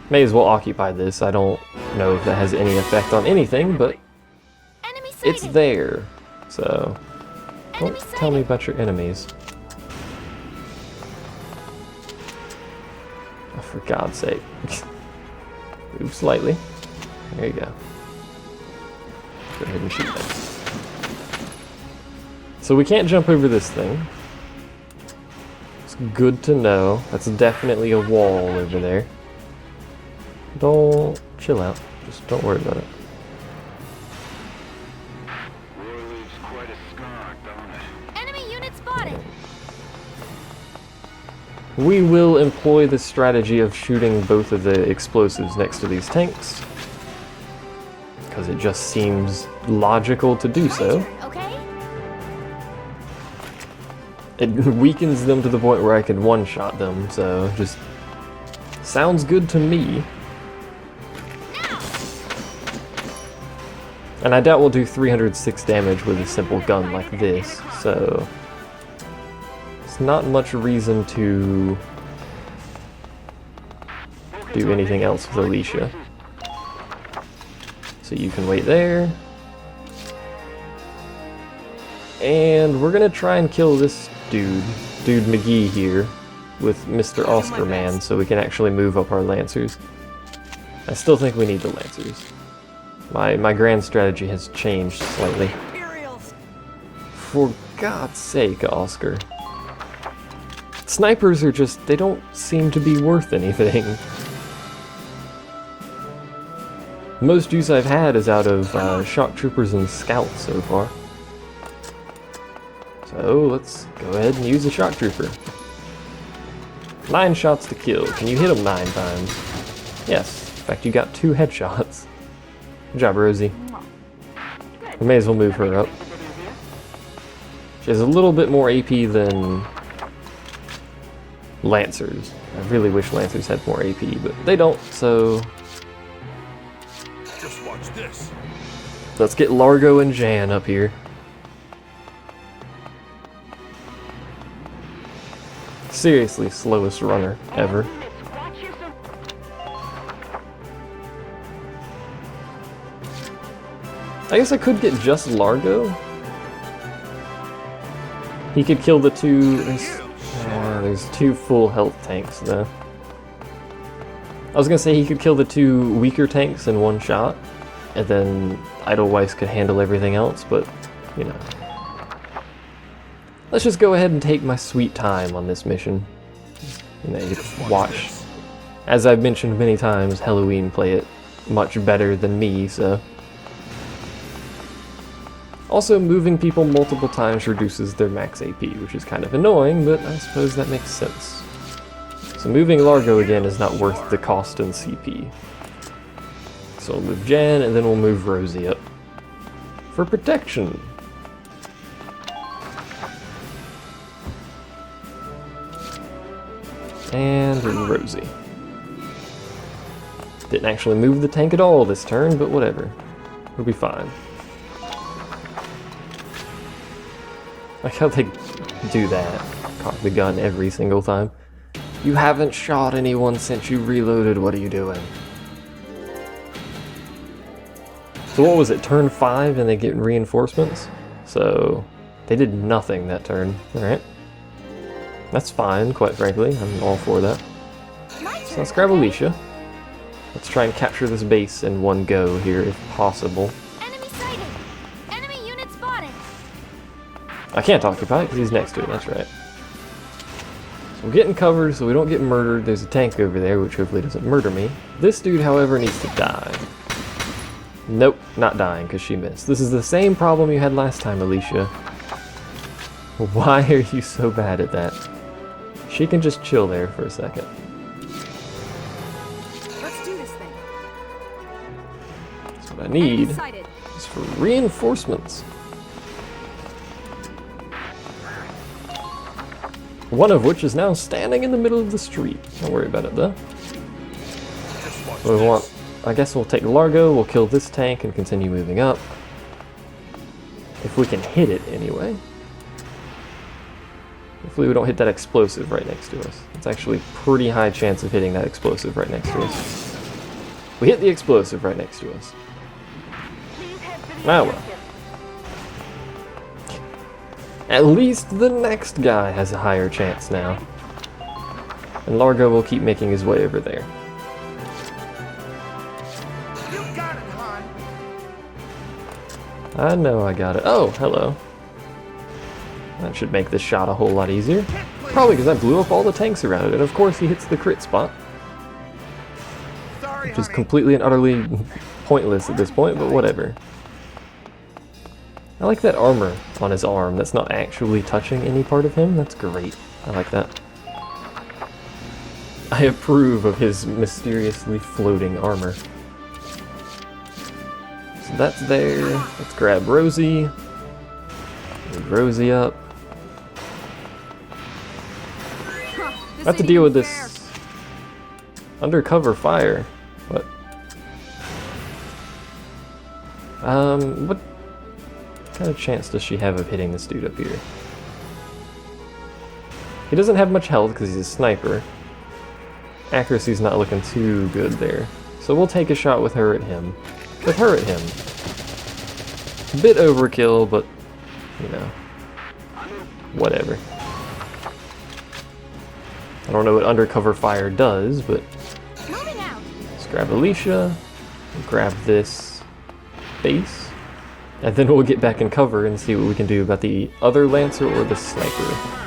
May as well occupy this. I don't know if that has any effect on anything, but it's there. So, don't tell me about your enemies. Oh, for God's sake. Move slightly. There you go. go ahead and shoot that. So we can't jump over this thing. It's good to know. That's definitely a wall over there. Don't chill out. Just don't worry about it. Enemy unit spotted. We will employ the strategy of shooting both of the explosives next to these tanks, because it just seems logical to do so. Okay? It weakens them to the point where I could one-shot them, so just sounds good to me. And I doubt we'll do 306 damage with a simple gun like this, so it's not much reason to do anything else with Alicia. So you can wait there. And we're gonna try and kill this dude McGee here, with Mr. Oscar Man, so we can actually move up our Lancers. I still think we need the Lancers. My grand strategy has changed slightly. For God's sake, Oscar. Snipers are just, they don't seem to be worth anything. Most use I've had is out of shock troopers and scouts so far. So let's go ahead and use a shock trooper. 9 shots to kill. Can you hit him 9 times? Yes. In fact, you got 2 headshots. Good job, Rosie. We may as well move her up. She has a little bit more AP than Lancers. I really wish Lancers had more AP, but they don't, so... Just watch this. Let's get Largo and Jan up here. Seriously, slowest runner ever. I guess I could get just Largo. He could kill the 2... There's 2 full health tanks though. I was gonna say he could kill the 2 weaker tanks in 1 shot, and then Edelweiss could handle everything else, but, you know. Let's just go ahead and take my sweet time on this mission. You know, you can watch. As I've mentioned many times, Halloween play it much better than me, so... Also, moving people multiple times reduces their max AP, which is kind of annoying, but I suppose that makes sense. So moving Largo again is not worth the cost in CP. So we'll move Jan, and then we'll move Rosie up. For protection! And Rosie. Didn't actually move the tank at all this turn, but whatever. We'll be fine. Like how they do that. Cock the gun every single time. You haven't shot anyone since you reloaded, what are you doing? So what was it, turn 5 and they get reinforcements? So they did nothing that turn, alright. That's fine, quite frankly, I'm all for that. So let's grab Alicia. Let's try and capture this base in one go here if possible. Enemy sighted. Enemy unit spotted. I can't occupy it because he's next to it, that's right. So we're getting covered so we don't get murdered. There's a tank over there which hopefully doesn't murder me. This dude, however, needs to die. Nope, not dying because she missed. This is the same problem you had last time, Alicia. Why are you so bad at that? She can just chill there for a second. Let's do this thing. That's what I need is for reinforcements. One of which is now standing in the middle of the street. Don't worry about it though. We want, I guess we'll take Largo, we'll kill this tank and continue moving up. If we can hit it anyway. Hopefully we don't hit that explosive right next to us. It's actually a pretty high chance of hitting that explosive right next to us. We hit the explosive right next to us. Ah well. At least the next guy has a higher chance now. And Largo will keep making his way over there. You got it, hon. I know I got it. Oh, hello. That should make this shot a whole lot easier. Probably because I blew up all the tanks around it, and of course he hits the crit spot. Which is completely and utterly pointless at this point, but whatever. I like that armor on his arm that's not actually touching any part of him. That's great. I like that. I approve of his mysteriously floating armor. So that's there. Let's grab Rosie. Move Rosie up. I have to deal with this undercover fire. What? What kind of chance does she have of hitting this dude up here? He doesn't have much health because he's a sniper. Accuracy's not looking too good there. So we'll take a shot with her at him. With her at him. A bit overkill, but, you know, whatever. I don't know what undercover fire does, but let's grab Alicia, grab this base, and then we'll get back in cover and see what we can do about the other Lancer or the Sniper.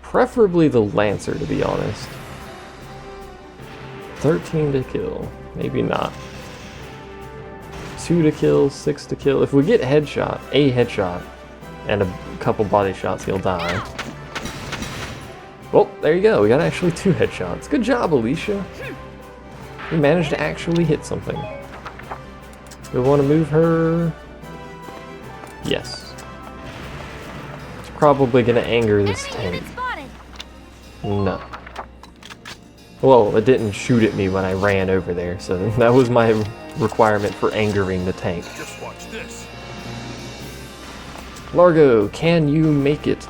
Preferably the Lancer, to be honest. 13 to kill. Maybe not. 2 to kill, 6 to kill. If we get a headshot, and a couple body shots, he'll die. Well, there you go. We got actually 2 headshots. Good job, Alicia. We managed to actually hit something. We want to move her. Yes. It's probably going to anger this tank. No. Well, it didn't shoot at me when I ran over there, so that was my requirement for angering the tank. Just watch this. Largo, can you make it?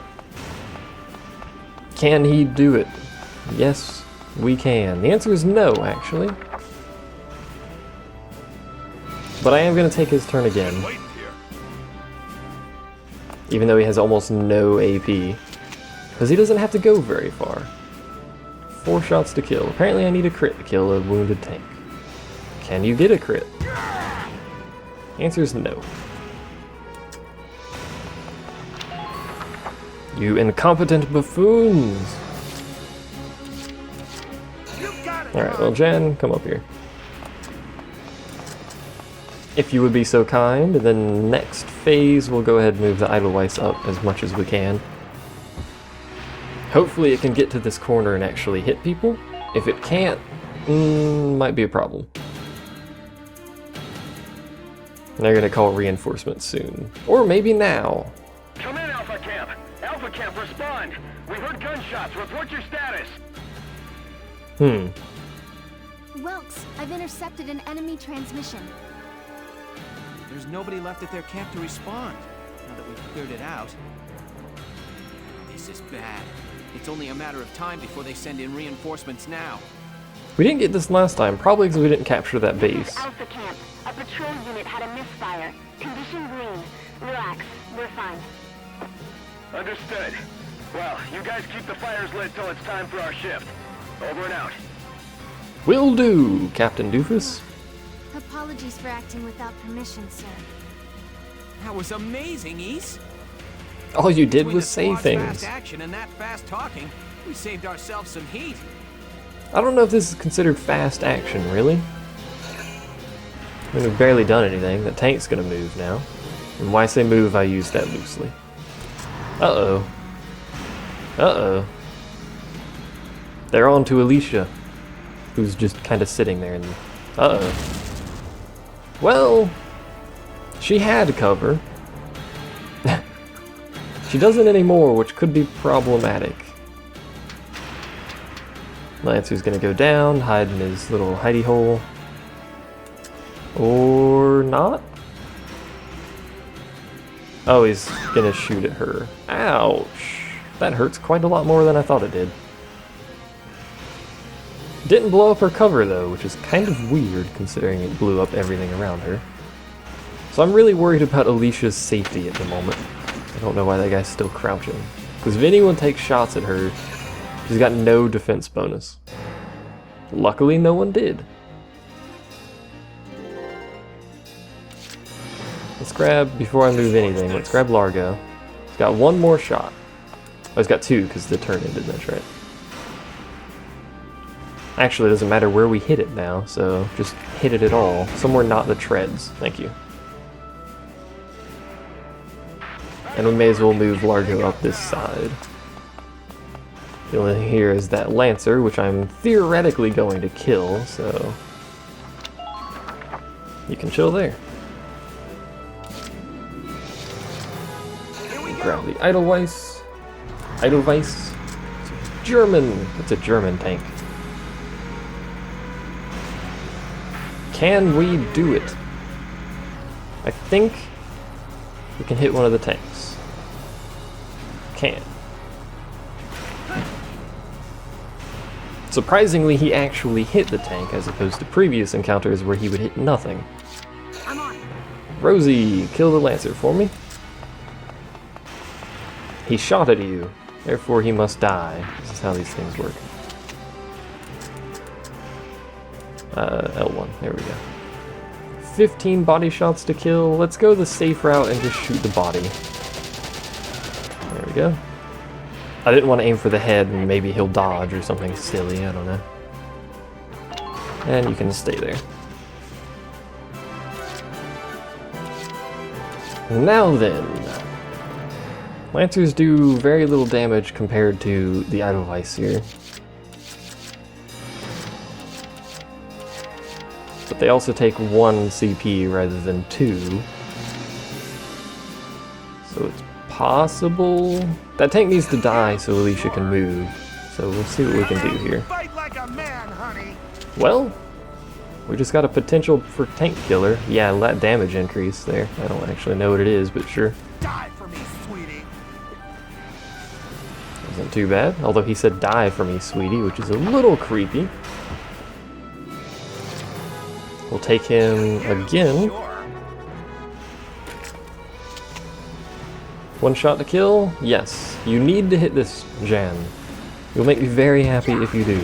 Can he do it? Yes, we can. The answer is no, actually. But I am going to take his turn again. Even though he has almost no AP. Because he doesn't have to go very far. 4 shots to kill. Apparently I need a crit to kill a wounded tank. Can you get a crit? Answer is no. You incompetent buffoons! Alright, well Jan, come up here. If you would be so kind, then next phase we'll go ahead and move the Edelweiss up as much as we can. Hopefully it can get to this corner and actually hit people. If it can't, might be a problem. And they're gonna call reinforcements soon. Or maybe now. Come in, Alpha Camp! Alpha Camp, respond! We heard gunshots. Report your status! Welks, I've intercepted an enemy transmission. There's nobody left at their camp to respond, now that we've cleared it out. This is bad. It's only a matter of time before they send in reinforcements now. We didn't get this last time, probably because we didn't capture that base. Alpha Camp, a patrol unit had a misfire. Condition green. Relax, we're fine. Understood. Well, you guys keep the fires lit till it's time for our shift. Over and out. Will do, Captain Doofus. Apologies for acting without permission, sir. That was amazing, East. All you did Between was the say squad's things. fast action and that fast talking, we saved ourselves some heat. I don't know if this is considered fast action, really. I mean, we've barely done anything. The tank's gonna move now. And when I say move, I use that loosely. Uh-oh. Uh-oh. They're on to Alicia, who's just kind of sitting there and... Uh-oh. Well, she had cover. She doesn't anymore, which could be problematic. Lancer's gonna go down, hide in his little hidey hole. Or not? Oh, he's gonna shoot at her. Ouch! That hurts quite a lot more than I thought it did. Didn't blow up her cover though, which is kind of weird considering it blew up everything around her. So I'm really worried about Alicia's safety at the moment. I don't know why that guy's still crouching. Because if anyone takes shots at her, she's got no defense bonus. Luckily no one did. Let's grab, before I move anything, let's grab Largo. He's got one more shot. Oh, he's got two because the turn ended, that's right. Actually, it doesn't matter where we hit it now, so just hit it at all. Somewhere not the treads. Thank you. And we may as well move Largo up this side. The only thing here is that Lancer, which I'm theoretically going to kill, so you can chill there. Grab the Edelweiss. Edelweiss. German. It's a German tank. Can we do it? I think we can hit one of the tanks. Can. Surprisingly, he actually hit the tank as opposed to previous encounters where he would hit nothing. I'm on. Rosie, kill the Lancer for me. He shot at you, therefore he must die. This is how these things work. L1, there we go. 15 body shots to kill. Let's go the safe route and just shoot the body. There we go. I didn't want to aim for the head and maybe he'll dodge or something silly, I don't know. And you can stay there. Now then. Lancers do very little damage compared to the Edelweiss here. But they also take 1 CP rather than 2. So it's possible. That tank needs to die so Alicia can move. So we'll see what we can do here. Fight like a man, honey. Well, we just got a potential for tank killer. Yeah, that damage increase there. I don't actually know what it is, but sure. Die for me, sweetie. Wasn't too bad. Although he said die for me, sweetie, which is a little creepy. We'll take him again. One shot to kill? Yes. You need to hit this, Jan. You'll make me very happy if you do.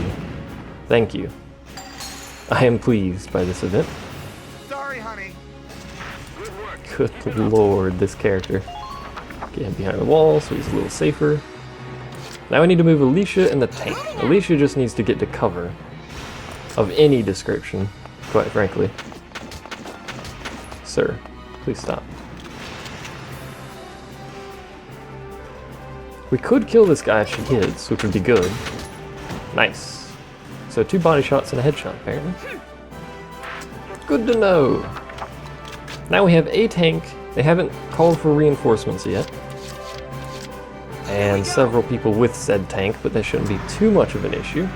Thank you. I am pleased by this event. Sorry, honey. Good lord, this character. Get him behind the wall so he's a little safer. Now we need to move Alicia and the tank. Alicia just needs to get to cover. Of any description, quite frankly. Sir, please stop. We could kill this guy if she hits, which would be good. Nice. So 2 body shots and a headshot, apparently. Good to know. Now we have a tank. They haven't called for reinforcements yet. And several people with said tank, but that shouldn't be too much of an issue.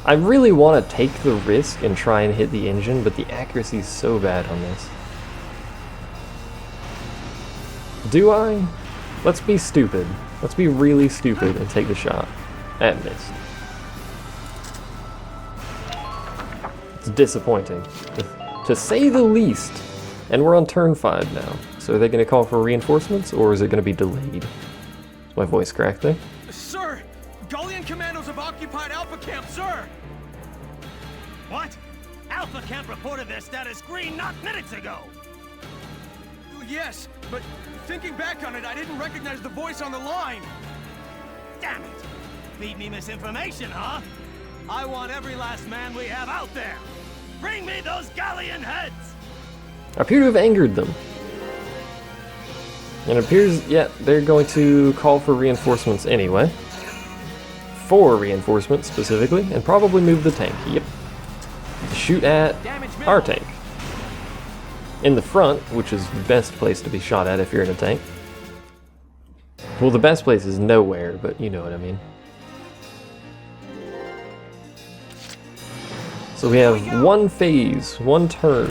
I really want to take the risk and try and hit the engine, but the accuracy is so bad on this. Do I? Let's be stupid. Let's be really stupid and take the shot. That missed. It's disappointing, to say the least. And we're on turn 5 now. So are they going to call for reinforcements, or is it going to be delayed? Is my voice cracked there? Sir! Gallian commandos have occupied Alpha Camp, sir! What? Alpha Camp reported their status green not minutes ago. Yes, but thinking back on it, I didn't recognize the voice on the line. Damn it! Feed me misinformation, huh? I want every last man we have out there. Bring me those Gallian heads! I appear to have angered them. And it appears, yeah, they're going to call for reinforcements anyway. 4 reinforcements, specifically, and probably move the tank. Yep. Shoot at our tank. In the front, which is the best place to be shot at if you're in a tank. Well, the best place is nowhere, but you know what I mean. So we have 1 phase, 1 turn,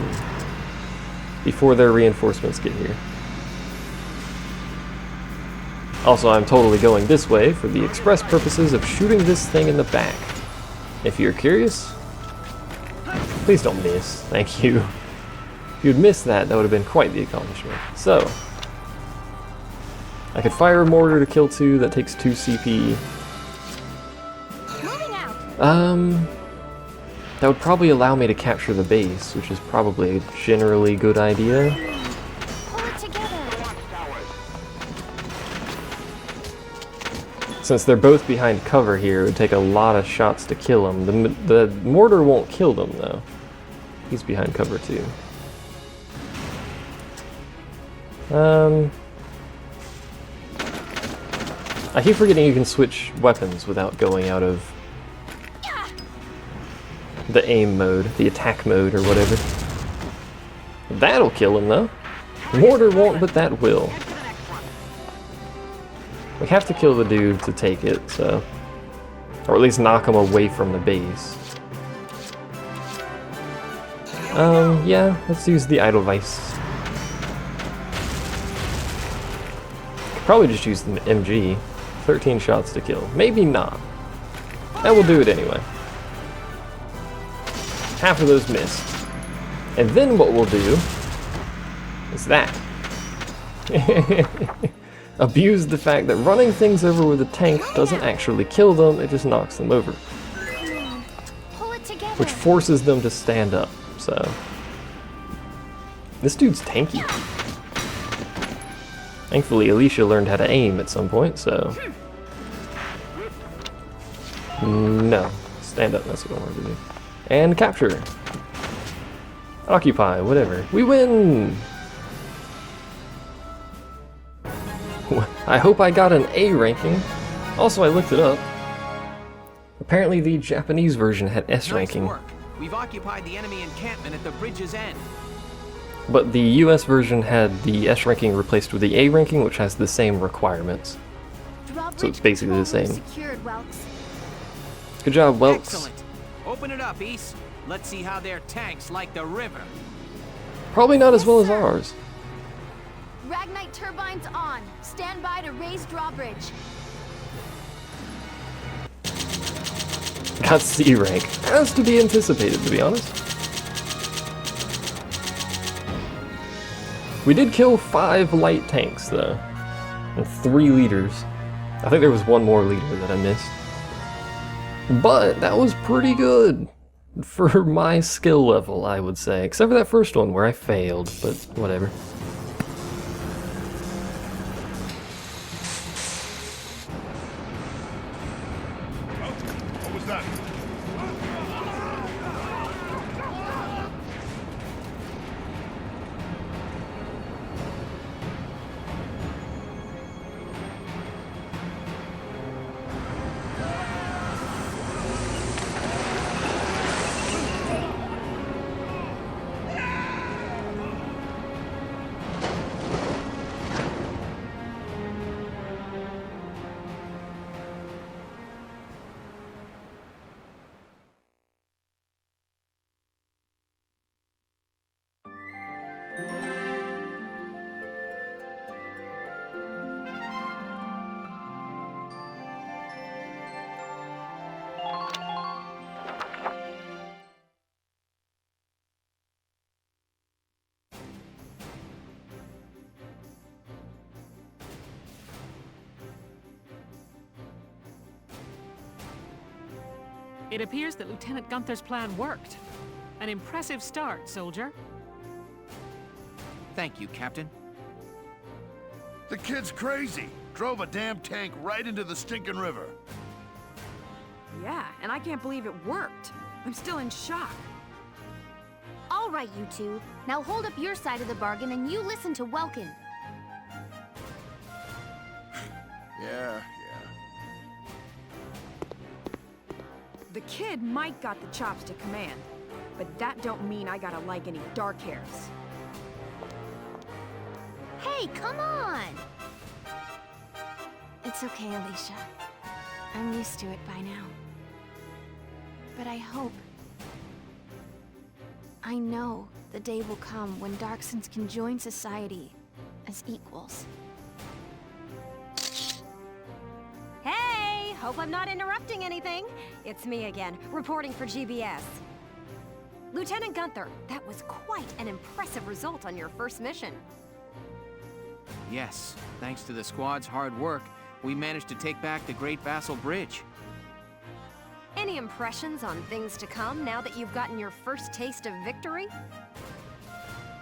before their reinforcements get here. Also, I'm totally going this way for the express purposes of shooting this thing in the back. If you're curious, please don't miss. Thank you. If you'd missed that, that would have been quite the accomplishment. So, I could fire a mortar to kill 2, that takes 2 CP. That would probably allow me to capture the base, which is probably a generally good idea. Pull it together. Since they're both behind cover here, it would take a lot of shots to kill them. The mortar won't kill them, though. He's behind cover, too. I keep forgetting you can switch weapons without going out of the aim mode, the attack mode, or whatever. That'll kill him, though. Mortar won't, but that will. We have to kill the dude to take it, so... Or at least knock him away from the base. Yeah, let's use the Edelweiss. Probably just use the MG. 13 shots to kill. Maybe not. That will do it anyway. Half of those missed. And then what we'll do is that. Abuse the fact that running things over with a tank doesn't actually kill them, it just knocks them over. Pull it together. Which forces them to stand up, so. This dude's tanky. Thankfully, Alicia learned how to aim at some point, so... No. Stand up, that's what I wanted to do. And capture. Occupy, whatever. We win! I hope I got an A ranking. Also, I looked it up. Apparently the Japanese version had S ranking. Nice work. We've occupied the enemy encampment at the bridge's end. But the US version had the S ranking replaced with the A ranking, which has the same requirements. So it's basically the same. Secured, Welks. Good job, Welks. Excellent. Open it up, East. Let's see how their tanks like the river. Probably not as well as ours. Ragnite turbines on. Stand by to raise drawbridge. Got C rank. As to be anticipated, to be honest. We did kill 5 light tanks, though. And 3 leaders. I think there was one more leader that I missed. But that was pretty good. For my skill level, I would say. Except for that first one where I failed, but whatever. What was that? It appears that Lieutenant Gunther's plan worked. An impressive start, soldier. Thank you, Captain. The kid's crazy. Drove a damn tank right into the stinking river. Yeah, and I can't believe it worked. I'm still in shock. All right, you two. Now hold up your side of the bargain and you listen to Welkin. Yeah. The kid might got the chops to command, but that don't mean I gotta like any dark hairs. Hey, come on! It's okay, Alicia. I'm used to it by now. But I hope... I know the day will come when Darksons can join society as equals. Hey! Hope I'm not interrupting anything. It's me again, reporting for GBS. Lieutenant Gunther, that was quite an impressive result on your first mission. Yes, thanks to the squad's hard work, we managed to take back the Great Vassal Bridge. Any impressions on things to come now that you've gotten your first taste of victory?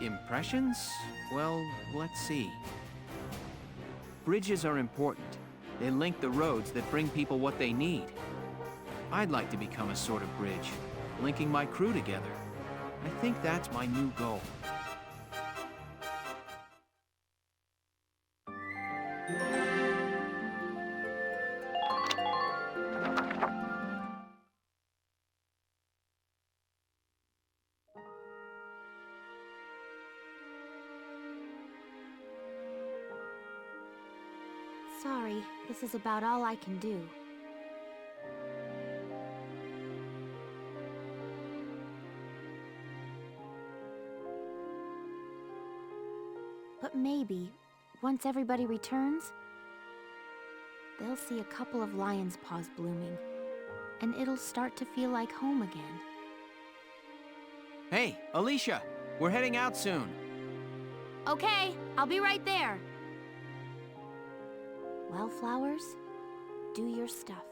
Impressions? Well, let's see. Bridges are important. They link the roads that bring people what they need. I'd like to become a sort of bridge, linking my crew together. I think that's my new goal. Sorry, this is about all I can do. But maybe, once everybody returns, they'll see a couple of lion's paws blooming, and it'll start to feel like home again. Hey, Alicia! We're heading out soon. Okay, I'll be right there. Well, flowers, do your stuff.